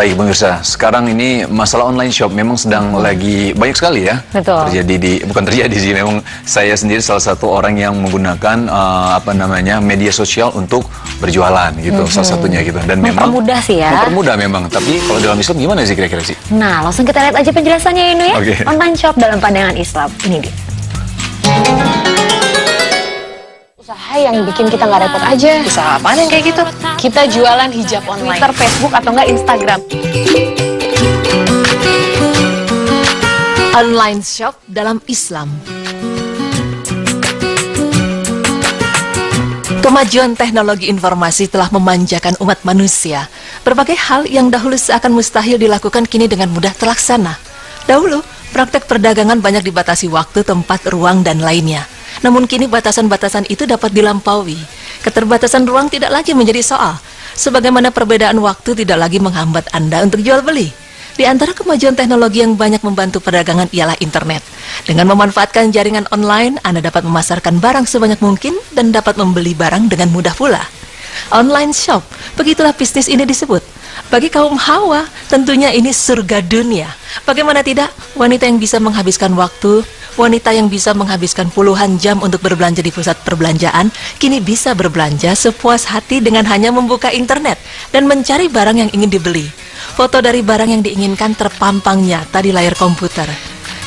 Baik pemirsa, sekarang ini masalah online shop memang sedang lagi banyak sekali ya. Betul. Bukan terjadi sih, memang saya sendiri salah satu orang yang menggunakan media sosial untuk berjualan gitu, salah satunya gitu. Dan memang mempermudah sih ya. Mempermudah memang, tapi kalau dalam Islam gimana sih kira-kira sih? Nah, langsung kita lihat aja penjelasannya ini ya. Oke. Online shop dalam pandangan Islam. Ini dia. Usaha yang bikin kita nggak repot aja. Usaha apaan yang kayak gitu? Kita jualan hijab online. Twitter, Facebook, atau enggak Instagram. Online shop dalam Islam. Kemajuan teknologi informasi telah memanjakan umat manusia. Berbagai hal yang dahulu seakan mustahil dilakukan kini dengan mudah terlaksana. Dahulu, praktek perdagangan banyak dibatasi waktu, tempat, ruang, dan lainnya. Namun kini batasan-batasan itu dapat dilampaui. Keterbatasan ruang tidak lagi menjadi soal. Sebagaimana perbedaan waktu tidak lagi menghambat Anda untuk jual beli. Di antara kemajuan teknologi yang banyak membantu perdagangan ialah internet. Dengan memanfaatkan jaringan online, Anda dapat memasarkan barang sebanyak mungkin dan dapat membeli barang dengan mudah pula. Online shop, begitulah bisnis ini disebut. Bagi kaum Hawa, tentunya ini surga dunia. Bagaimana tidak, wanita yang bisa menghabiskan waktu, wanita yang bisa menghabiskan puluhan jam untuk berbelanja di pusat perbelanjaan, kini bisa berbelanja sepuas hati dengan hanya membuka internet dan mencari barang yang ingin dibeli. Foto dari barang yang diinginkan terpampang nyata di layar komputer.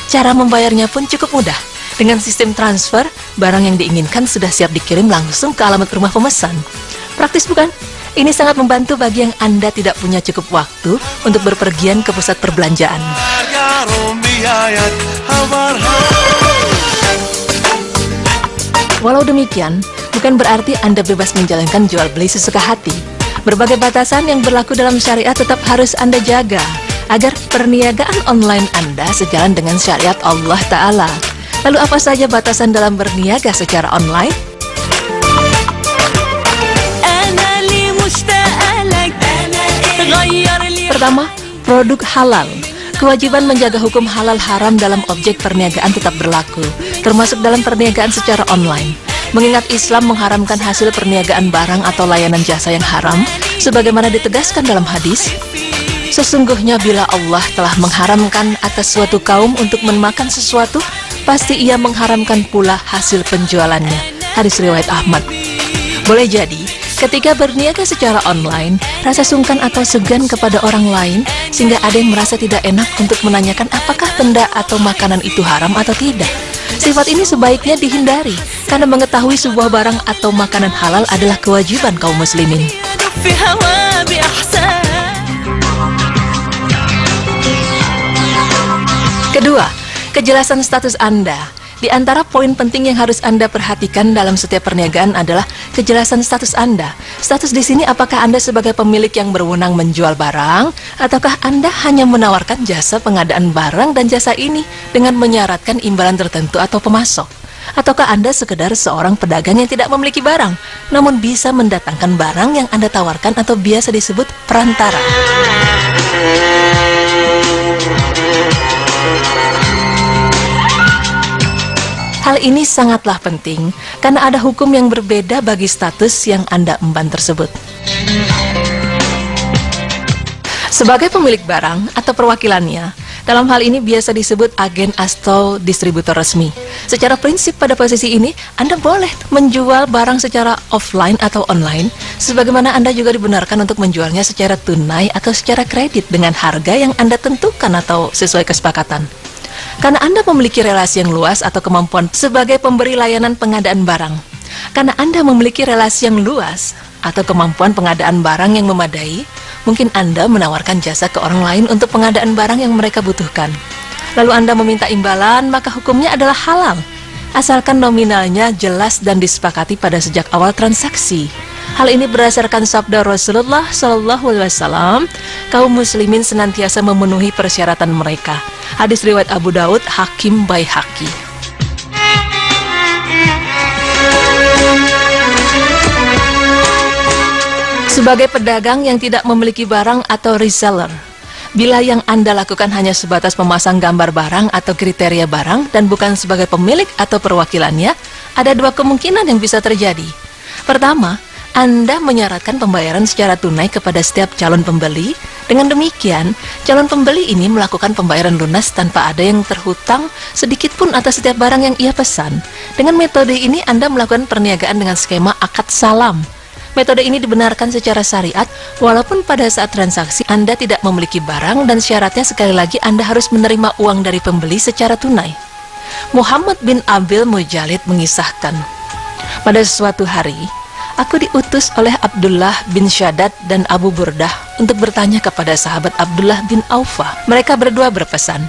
Cara membayarnya pun cukup mudah. Dengan sistem transfer, barang yang diinginkan sudah siap dikirim langsung ke alamat rumah pemesan. Praktis bukan? Ini sangat membantu bagi yang Anda tidak punya cukup waktu untuk berpergian ke pusat perbelanjaan. Walau demikian, bukan berarti Anda bebas menjalankan jual beli sesuka hati. Berbagai batasan yang berlaku dalam syariat tetap harus Anda jaga, agar perniagaan online Anda sejalan dengan syariat Allah Ta'ala. Lalu apa saja batasan dalam berniaga secara online? Pertama, produk halal. Kewajiban menjaga hukum halal haram dalam objek perniagaan tetap berlaku, termasuk dalam perniagaan secara online. Mengingat Islam mengharamkan hasil perniagaan barang atau layanan jasa yang haram, sebagaimana ditegaskan dalam hadis, sesungguhnya bila Allah telah mengharamkan atas suatu kaum untuk memakan sesuatu, pasti ia mengharamkan pula hasil penjualannya. Hadis riwayat Ahmad. Boleh jadi, ketika berniaga secara online, rasa sungkan atau segan kepada orang lain, sehingga ada yang merasa tidak enak untuk menanyakan apakah benda atau makanan itu haram atau tidak. Sifat ini sebaiknya dihindari, karena mengetahui sebuah barang atau makanan halal adalah kewajiban kaum muslimin. Kedua, kejelasan status Anda. Di antara poin penting yang harus Anda perhatikan dalam setiap perniagaan adalah kejelasan status Anda. Status di sini apakah Anda sebagai pemilik yang berwenang menjual barang, ataukah Anda hanya menawarkan jasa pengadaan barang dan jasa ini dengan menyaratkan imbalan tertentu atau pemasok? Ataukah Anda sekedar seorang pedagang yang tidak memiliki barang, namun bisa mendatangkan barang yang Anda tawarkan atau biasa disebut perantara? Hal ini sangatlah penting karena ada hukum yang berbeda bagi status yang Anda emban tersebut. Sebagai pemilik barang atau perwakilannya, dalam hal ini biasa disebut agen atau distributor resmi. Secara prinsip pada posisi ini, Anda boleh menjual barang secara offline atau online, sebagaimana Anda juga dibenarkan untuk menjualnya secara tunai atau secara kredit dengan harga yang Anda tentukan atau sesuai kesepakatan. Karena Anda memiliki relasi yang luas atau kemampuan sebagai pemberi layanan pengadaan barang. Karena Anda memiliki relasi yang luas atau kemampuan pengadaan barang yang memadai, mungkin Anda menawarkan jasa ke orang lain untuk pengadaan barang yang mereka butuhkan. Lalu Anda meminta imbalan, maka hukumnya adalah halal, asalkan nominalnya jelas dan disepakati pada sejak awal transaksi. Hal ini berdasarkan sabda Rasulullah SAW, kaum muslimin senantiasa memenuhi persyaratan mereka. Hadis riwayat Abu Daud, Hakim Baihaqi. Sebagai pedagang yang tidak memiliki barang atau reseller, bila yang Anda lakukan hanya sebatas memasang gambar barang atau kriteria barang dan bukan sebagai pemilik atau perwakilannya, ada dua kemungkinan yang bisa terjadi. Pertama, Anda menyarankan pembayaran secara tunai kepada setiap calon pembeli Dengan demikian, calon pembeli ini melakukan pembayaran lunas tanpa ada yang terhutang sedikit pun atas setiap barang yang ia pesan. Dengan metode ini Anda melakukan perniagaan dengan skema akad salam. Metode ini dibenarkan secara syariat, walaupun pada saat transaksi Anda tidak memiliki barang dan syaratnya sekali lagi Anda harus menerima uang dari pembeli secara tunai. Muhammad bin Abil Mujalid mengisahkan, pada suatu hari, aku diutus oleh Abdullah bin Shaddad dan Abu Burdah untuk bertanya kepada sahabat Abdullah bin Aufah. Mereka berdua berpesan,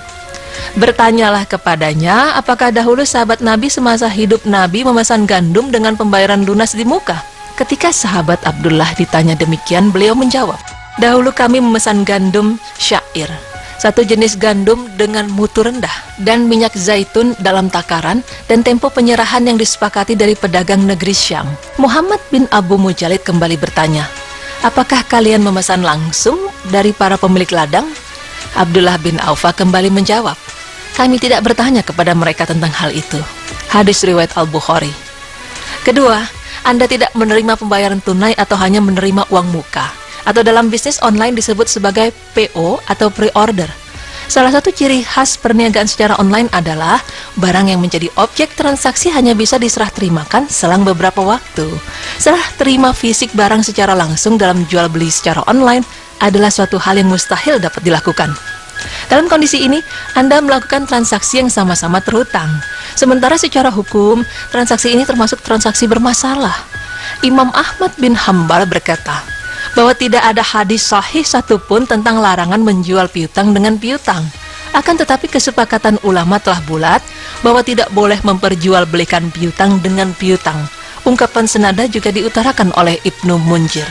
bertanyalah kepadanya apakah dahulu sahabat Nabi semasa hidup Nabi memesan gandum dengan pembayaran lunas di muka. Ketika sahabat Abdullah ditanya demikian, beliau menjawab, dahulu kami memesan gandum syair, satu jenis gandum dengan mutu rendah, dan minyak zaitun dalam takaran, dan tempo penyerahan yang disepakati dari pedagang negeri Syam. Muhammad bin Abu Mujalid kembali bertanya, apakah kalian memesan langsung dari para pemilik ladang? Abdullah bin Aufah kembali menjawab, kami tidak bertanya kepada mereka tentang hal itu. Hadis riwayat Al-Bukhari. Kedua, Anda tidak menerima pembayaran tunai atau hanya menerima uang muka, atau dalam bisnis online disebut sebagai PO atau pre-order. Salah satu ciri khas perniagaan secara online adalah barang yang menjadi objek transaksi hanya bisa diserah terimakan selang beberapa waktu. Serah terima fisik barang secara langsung dalam jual beli secara online adalah suatu hal yang mustahil dapat dilakukan. Dalam kondisi ini, Anda melakukan transaksi yang sama-sama terhutang. Sementara secara hukum, transaksi ini termasuk transaksi bermasalah. Imam Ahmad bin Hambal berkata bahwa tidak ada hadis sahih satupun tentang larangan menjual piutang dengan piutang. Akan tetapi kesepakatan ulama telah bulat bahwa tidak boleh memperjualbelikan piutang dengan piutang. Ungkapan senada juga diutarakan oleh Ibnu Munzir.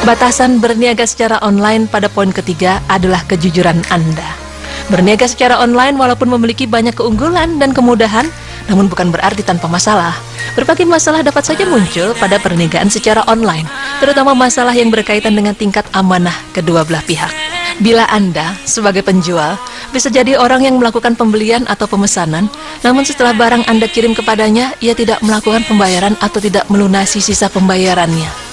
Batasan berniaga secara online pada poin ketiga adalah kejujuran Anda. Berniaga secara online walaupun memiliki banyak keunggulan dan kemudahan, namun bukan berarti tanpa masalah. Berbagai masalah dapat saja muncul pada perniagaan secara online, terutama masalah yang berkaitan dengan tingkat amanah kedua belah pihak. Bila Anda, sebagai penjual, bisa jadi orang yang melakukan pembelian atau pemesanan, namun setelah barang Anda kirim kepadanya, ia tidak melakukan pembayaran atau tidak melunasi sisa pembayarannya.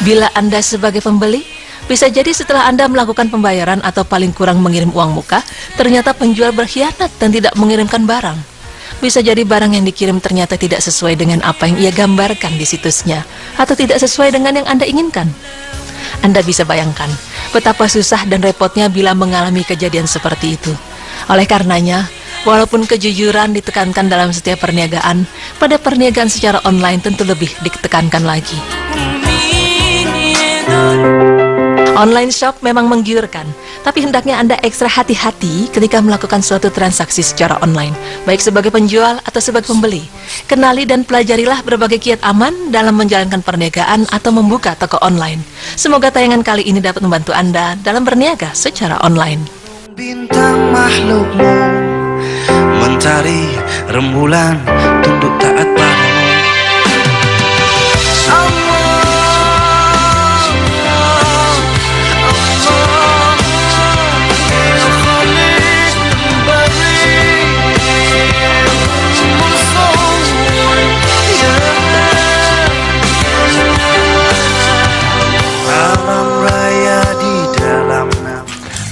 Bila Anda sebagai pembeli, bisa jadi setelah Anda melakukan pembayaran atau paling kurang mengirim uang muka, ternyata penjual berkhianat dan tidak mengirimkan barang. Bisa jadi barang yang dikirim ternyata tidak sesuai dengan apa yang ia gambarkan di situsnya, atau tidak sesuai dengan yang Anda inginkan. Anda bisa bayangkan betapa susah dan repotnya bila mengalami kejadian seperti itu. Oleh karenanya, walaupun kejujuran ditekankan dalam setiap perniagaan, pada perniagaan secara online tentu lebih ditekankan lagi. Online shop memang menggiurkan, tapi hendaknya Anda ekstra hati-hati ketika melakukan suatu transaksi secara online, baik sebagai penjual atau sebagai pembeli. Kenali dan pelajarilah berbagai kiat aman dalam menjalankan perniagaan atau membuka toko online. Semoga tayangan kali ini dapat membantu Anda dalam berniaga secara online. Bintang makhlukmu, mentari rembulan, tunduk taat padamu.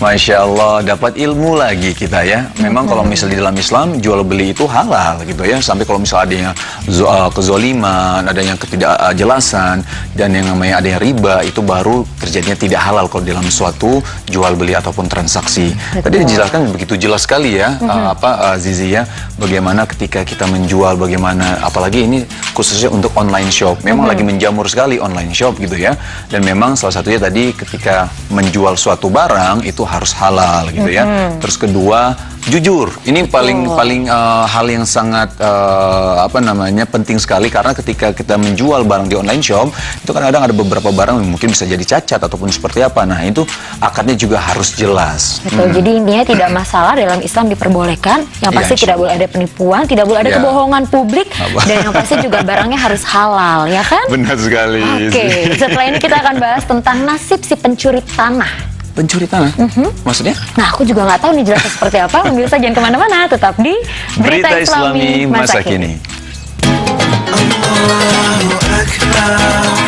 Masya Allah, dapat ilmu lagi kita ya. Memang kalau misalnya di dalam Islam, jual beli itu halal gitu ya. Sampai kalau misalnya adanya kezoliman, adanya ketidakjelasan, dan yang namanya adanya riba, itu baru terjadinya tidak halal kalau dalam suatu jual beli ataupun transaksi. Tadi dijelaskan begitu jelas sekali ya, Zizi ya, bagaimana ketika kita menjual, bagaimana, apalagi ini khususnya untuk online shop. Memang lagi menjamur sekali online shop gitu ya. Dan memang salah satunya tadi ketika menjual suatu barang, itu harus halal gitu ya. Terus kedua, jujur. Ini paling hal yang sangat penting sekali, karena ketika kita menjual barang di online shop itu kadang-kadang ada beberapa barang yang mungkin bisa jadi cacat ataupun seperti apa. Nah, itu akadnya juga harus jelas. Betul. Jadi intinya tidak masalah, dalam Islam diperbolehkan. Yang pasti tidak boleh ada penipuan, tidak boleh ada kebohongan publik, dan yang pasti juga barangnya harus halal, ya kan? Benar sekali. Oke, setelah ini kita akan bahas tentang nasib si pencuri tanah. Pencuri tanah? Maksudnya? Nah, aku juga nggak tahu nih jelasnya seperti apa. Pemirsa jangan kemana-mana, tetap di Berita Islami Masa Kini. Allahu Akbar.